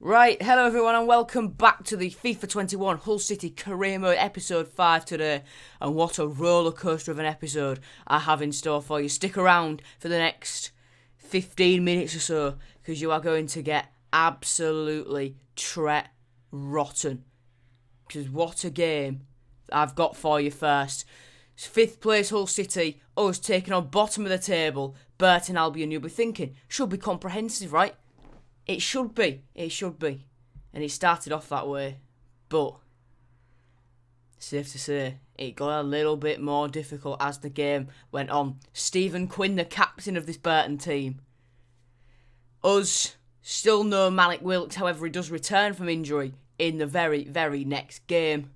Right, hello everyone and welcome back to the FIFA 21 Hull City Career Mode episode 5 today. And what a roller coaster of an episode I have in store for you. Stick around for the next 15 minutes or so because you are going to get absolutely rotten. Because what a game I've got for you first. 5th place Hull City, us taking on bottom of the table, Burton Albion. You'll be thinking, should be comprehensive, right? It should be. And it started off that way. But, safe to say, it got a little bit more difficult as the game went on. Stephen Quinn, the captain of this Burton team. Us, still no Malik Wilkes, however he does return from injury in the very, very next game.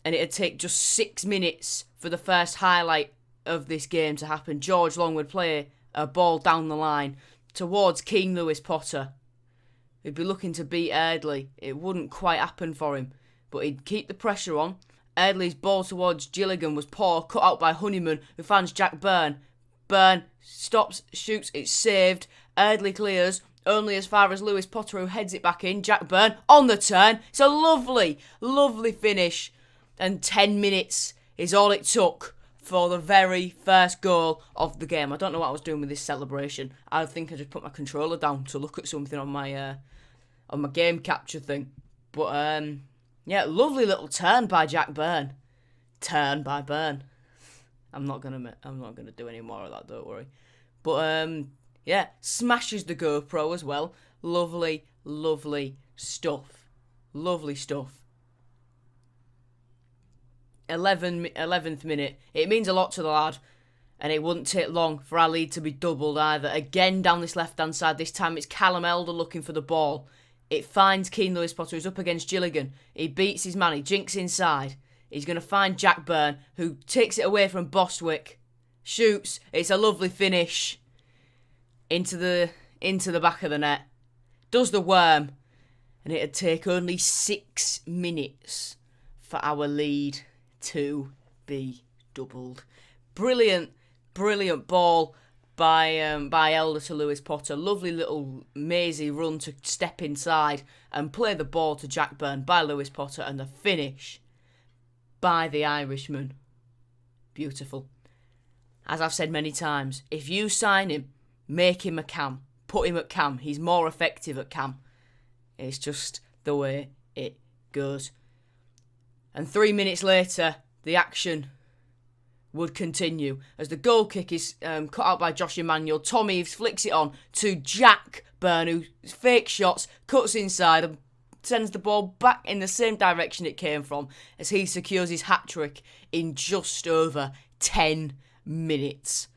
And it'd take just 6 minutes for the first highlight of this game to happen. George Long would play a ball down the line towards Keane Lewis Potter. He'd be looking to beat Erdley. It wouldn't quite happen for him, but he'd keep the pressure on. Erdley's ball towards Gilligan was poor, cut out by Honeyman, who finds Jack Byrne. Byrne stops, shoots, it's saved. Erdley clears, only as far as Lewis Potter, who heads it back in. Jack Byrne on the turn. It's a lovely, lovely finish. And 10 minutes is all it took for the very first goal of the game. I don't know what I was doing with this celebration. I think I just put my controller down to look at something on my game capture thing. But yeah, lovely little turn by Jack Byrne. Turn by Byrne. I'm not gonna do any more of that. Don't worry. But yeah, smashes the GoPro as well. Lovely, lovely stuff. Lovely stuff. 11th minute. It means a lot to the lad, and it wouldn't take long for our lead to be doubled either. Again down this left-hand side. This time it's Callum Elder looking for the ball. It finds Keane Lewis Potter, who's up against Gilligan. He beats his man. He jinks inside. He's going to find Jack Byrne, who takes it away from Bostwick. Shoots. It's a lovely finish into the back of the net. Does the worm, and it'd take only 6 minutes for our lead to be doubled. Brilliant ball by Elder to Lewis Potter. Lovely little mazy run to step inside and play the ball to Jack Byrne by Lewis Potter, and the finish by the Irishman. Beautiful. As I've said many times, if you sign him, make him a cam. Put him at cam. He's more effective at cam. It's just the way it goes. And 3 minutes later, the action would continue as the goal kick is cut out by Josh Emmanuel. Tom Eaves flicks it on to Jack Byrne, who fake shots, cuts inside and sends the ball back in the same direction it came from as he secures his hat-trick in just over 10 minutes.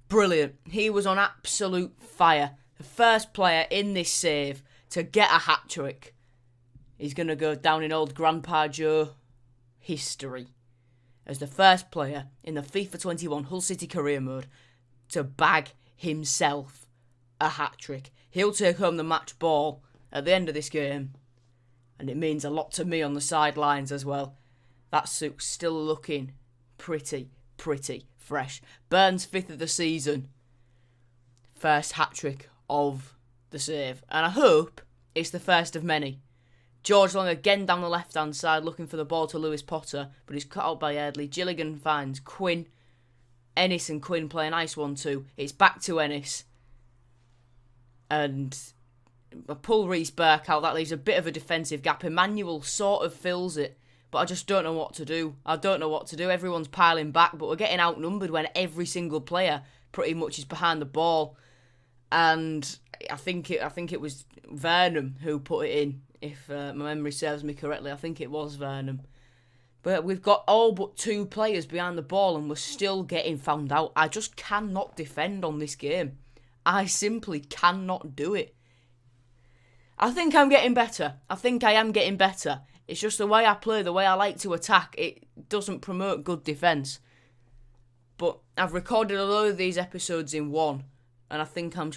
Brilliant. He was on absolute fire. The first player in this save to get a hat-trick. He's going to go down in old Grandpa Joe history as the first player in the FIFA 21 Hull City Career Mode to bag himself a hat-trick. He'll take home the match ball at the end of this game, and it means a lot to me on the sidelines as well. That suit's still looking pretty fresh. Byrne's 5th of the season. First hat-trick of the save. And I hope it's the first of many. George Long again down the left-hand side looking for the ball to Lewis Potter, but he's cut out by Erdley. Gilligan finds Quinn. Ennis and Quinn play a nice 1-2. It's back to Ennis. And a pull Reece Burke out. That leaves a bit of a defensive gap. Emmanuel sort of fills it, but I just don't know what to do. Everyone's piling back, but we're getting outnumbered when every single player pretty much is behind the ball. And I think it was Vernon who put it in. If my memory serves me correctly, I think it was Vernon. But we've got all but 2 players behind the ball and we're still getting found out. I just cannot defend on this game. I simply cannot do it. I think I'm getting better. I think I am getting better. It's just the way I play, the way I like to attack. It doesn't promote good defence. But I've recorded a load of these episodes in one, and I think I'm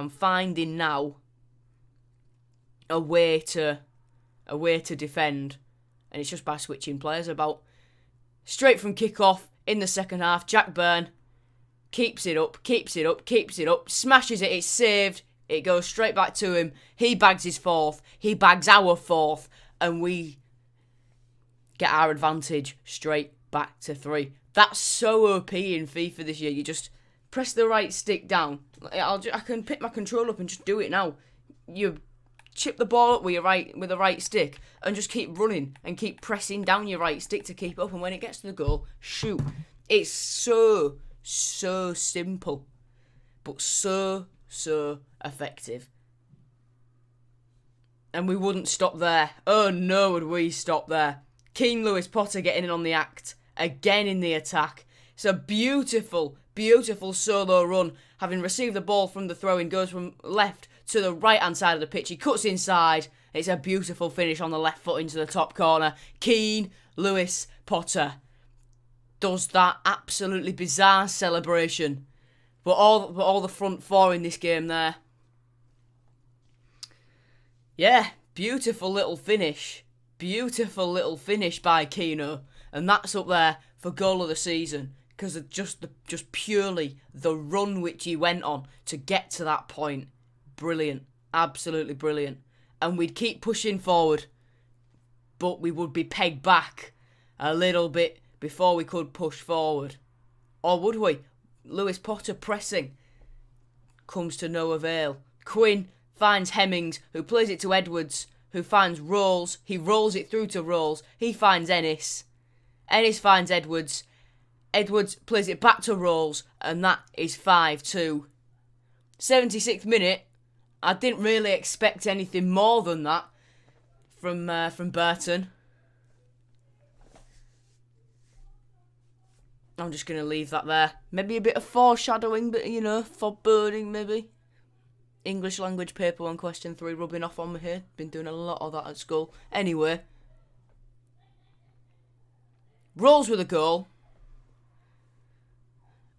finding now a way to defend, and it's just by switching players about. Straight from kick-off in the second half, Jack Byrne keeps it up, smashes it, it's saved, It goes straight back to him. He bags his fourth. He bags our fourth. And we get our advantage straight back to 3. That's so OP in FIFA this year. You just press the right stick down. I can pick my control up and just do it now. You chip the ball up with the right stick and just keep running and keep pressing down your right stick to keep up. And when it gets to the goal, shoot. It's so simple, but so effective. And we wouldn't stop there. Oh no, would we stop there. Keane Lewis Potter getting in on the act. Again in the attack. It's a beautiful solo run. Having received the ball from the throw-in, goes from left to the right-hand side of the pitch. He cuts inside. It's a beautiful finish on the left foot into the top corner. Keane Lewis Potter does that absolutely bizarre celebration. But all the front four in this game there. Yeah, beautiful little finish. Beautiful little finish by Keno. And that's up there for goal of the season. Because of just purely the run which he went on to get to that point. Brilliant. Absolutely brilliant. And we'd keep pushing forward. But we would be pegged back a little bit before we could push forward. Or would we? Lewis Potter pressing comes to no avail. Quinn finds Hemmings, who plays it to Edwards, who finds Rolls. He rolls it through to Rolls. He finds Ennis. Ennis finds Edwards. Edwards plays it back to Rolls, and that is 5-2. 76th minute. I didn't really expect anything more than that from Burton. I'm just going to leave that there. Maybe a bit of foreshadowing, but, foreboding maybe. English language paper 1 question 3 rubbing off on me here. Been doing a lot of that at school. Anyway. Rolls with a goal.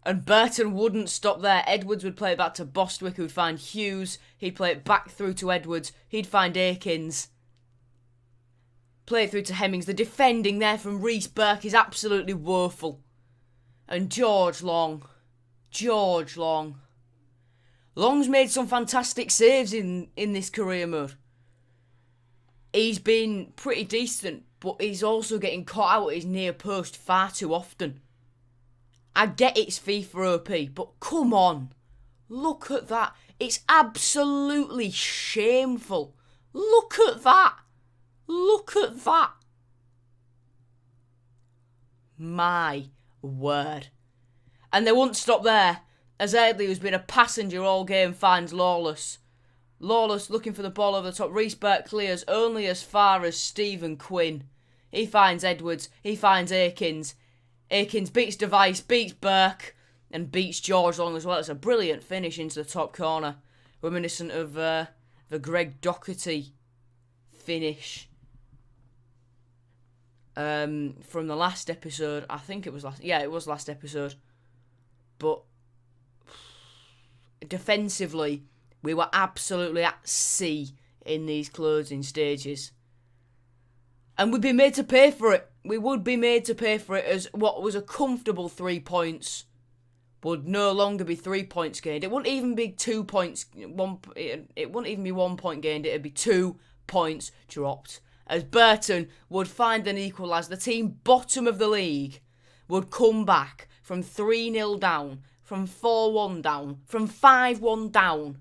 And Burton wouldn't stop there. Edwards would play it back to Bostwick, who'd find Hughes. He'd play it back through to Edwards. He'd find Akins. Play it through to Hemmings. The defending there from Reece Burke is absolutely woeful. And George Long. Long's made some fantastic saves in this career mode. He's been pretty decent, but he's also getting caught out at his near post far too often. I get it's FIFA OP, but come on. Look at that. It's absolutely shameful. Look at that. My word. And they won't stop there, as Aidley, who's been a passenger all game, finds Lawless. Lawless looking for the ball over the top. Reece Burke clears only as far as Stephen Quinn. He finds Edwards. He finds Akins. Akins beats Device, beats Burke, and beats George Long as well. It's a brilliant finish into the top corner. Reminiscent of the Greg Doherty finish from the last episode. I think it was last. Yeah, it was last episode. But defensively, we were absolutely at sea in these closing stages. And we'd be made to pay for it. We would be made to pay for it, as what was a comfortable 3 points would no longer be 3 points gained. It wouldn't even be 2 points. It wouldn't even be 1 point gained. It'd be 2 points dropped. As Burton would find an equaliser. The team bottom of the league would come back from 3-0 down, from 4-1 down, from 5-1 down,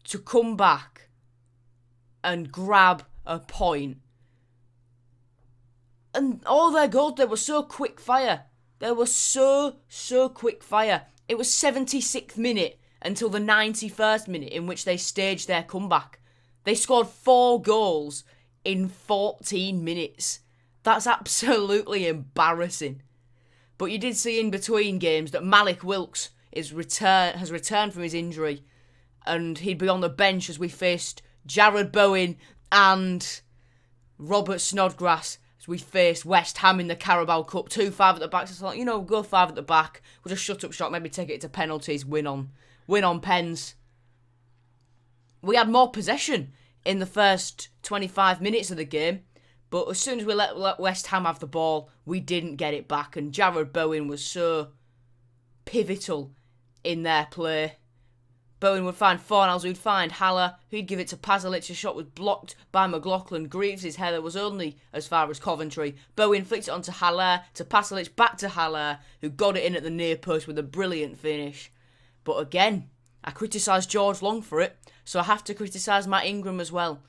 to come back and grab a point. And all their goals, they were so quick fire. They were so quick fire. It was 76th minute until the 91st minute in which they staged their comeback. They scored 4 goals in 14 minutes. That's absolutely embarrassing. But you did see in between games that Malik Wilkes has returned from his injury, and he'd be on the bench as we faced Jared Bowen and Robert Snodgrass as we faced West Ham in the Carabao Cup. 2-5 at the back. So it's like, go 5 at the back. We'll just shut up shop, maybe take it to penalties, win on pens. We had more possession in the first 25 minutes of the game, but as soon as we let West Ham have the ball, we didn't get it back, and Jared Bowen was so pivotal in their play. Bowen would find Fornals, who'd find Haller, who'd give it to Pasalic. A shot was blocked by McLaughlin. Greaves' header was only as far as Coventry. Bowen flicked it onto Haller, to Pasalic, back to Haller, who got it in at the near post with a brilliant finish. But again, I criticised George Long for it, so I have to criticise Matt Ingram as well.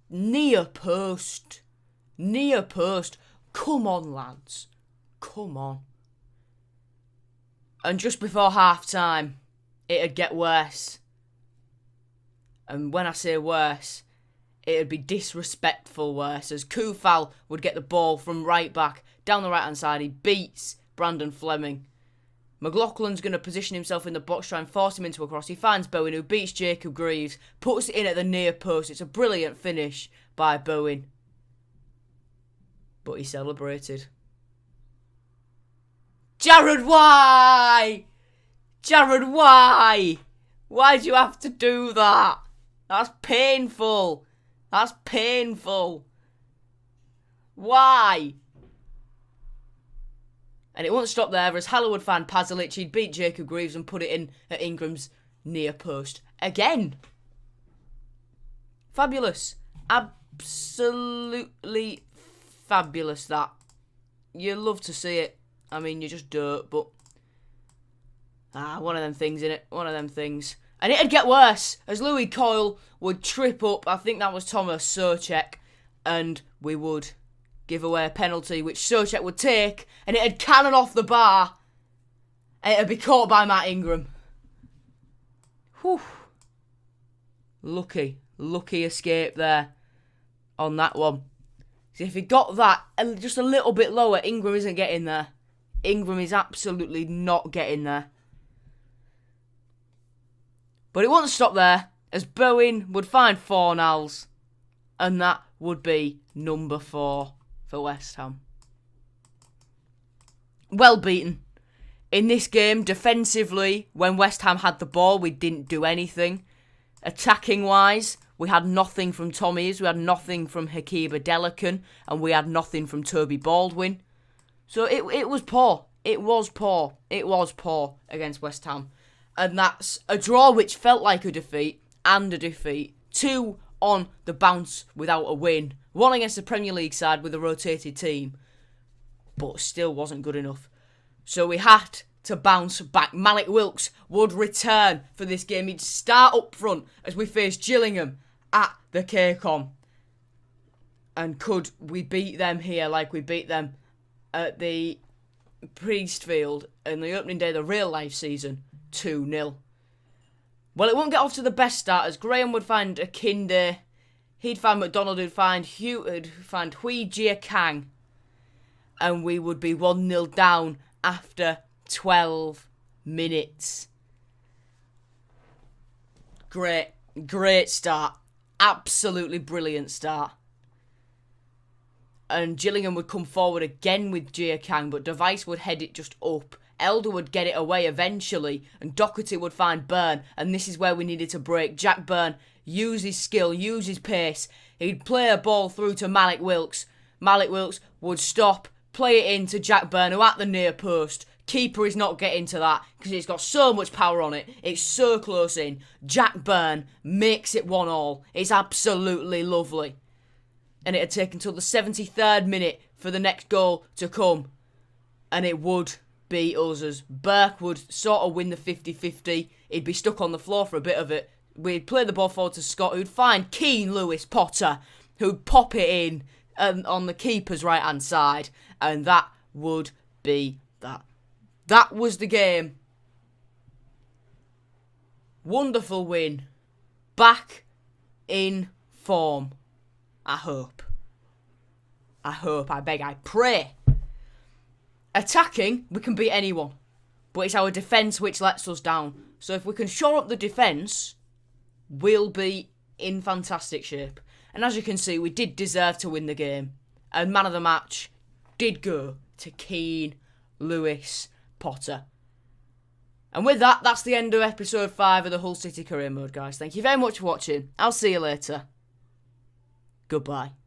Near post. Near post. Come on, lads. Come on. And just before half-time, it'd get worse. And when I say worse, it'd be disrespectful worse, as Kufal would get the ball from right back down the right-hand side. He beats Brandon Fleming. McLaughlin's going to position himself in the box, try and force him into a cross. He finds Bowen, who beats Jacob Greaves, puts it in at the near post. It's a brilliant finish by Bowen. But he celebrated. Jared, why? Jared, why? Why'd you have to do that? That's painful. That's painful. Why? And it won't stop there, as Haller would find Pasalic. He'd beat Jacob Greaves and put it in at Ingram's near post. Again. Fabulous. Absolutely fabulous, that. You love to see it. I mean, you just don't, but... one of them things, innit? One of them things. And it'd get worse, as Louis Coyle would trip up, I think that was Thomas Souček, and we would give away a penalty, which Souček would take, and it'd cannon off the bar, and it'd be caught by Matt Ingram. Whew. Lucky escape there on that one. See, if he got that just a little bit lower, Ingram isn't getting there. Ingram is absolutely not getting there. But it won't stop there, as Bowen would find Fornals, and that would be number 4 for West Ham. Well beaten. In this game, defensively, when West Ham had the ball, we didn't do anything. Attacking-wise, we had nothing from Tommys, we had nothing from Hakiba Delican, and we had nothing from Toby Baldwin. So it was poor. It was poor. It was poor against West Ham. And that's a draw which felt like a defeat and a defeat. 2 on the bounce without a win. 1 against the Premier League side with a rotated team. But still wasn't good enough. So we had to bounce back. Malik Wilks would return for this game. He'd start up front as we faced Gillingham at the KCOM. And could we beat them here like we beat them at the Priestfield in the opening day of the real life season? 2-0. Well, it won't get off to the best start, as Graham would find Akinde, he'd find McDonald, who'd find Hui Jia Kang, and we would be 1-0 down after 12 minutes. Great start. Absolutely brilliant start. And Gillingham would come forward again with Jia Kang, but Device would head it just up. Elder would get it away eventually, and Doherty would find Byrne, and this is where we needed to break. Jack Byrne, use his skill, use his pace. He'd play a ball through to Malik Wilks. Malik Wilks would stop, play it into Jack Byrne, who at the near post. Keeper is not getting to that, because it's got so much power on it. It's so close in. Jack Byrne makes it 1-1. It's absolutely lovely. And it had taken until the 73rd minute for the next goal to come. And it would be us, as Burke would sort of win the 50-50. He'd be stuck on the floor for a bit of it. We'd play the ball forward to Scott, who'd find Keane Lewis Potter, who'd pop it in on the keeper's right-hand side. And that would be that. That was the game. Wonderful win. Back in form. I hope. I beg, I pray. Attacking, we can beat anyone. But it's our defence which lets us down. So if we can shore up the defence, we'll be in fantastic shape. And as you can see, we did deserve to win the game. And man of the match did go to Keane Lewis Potter. And with that, that's the end of episode 5 of the Hull City Career Mode, guys. Thank you very much for watching. I'll see you later. Goodbye.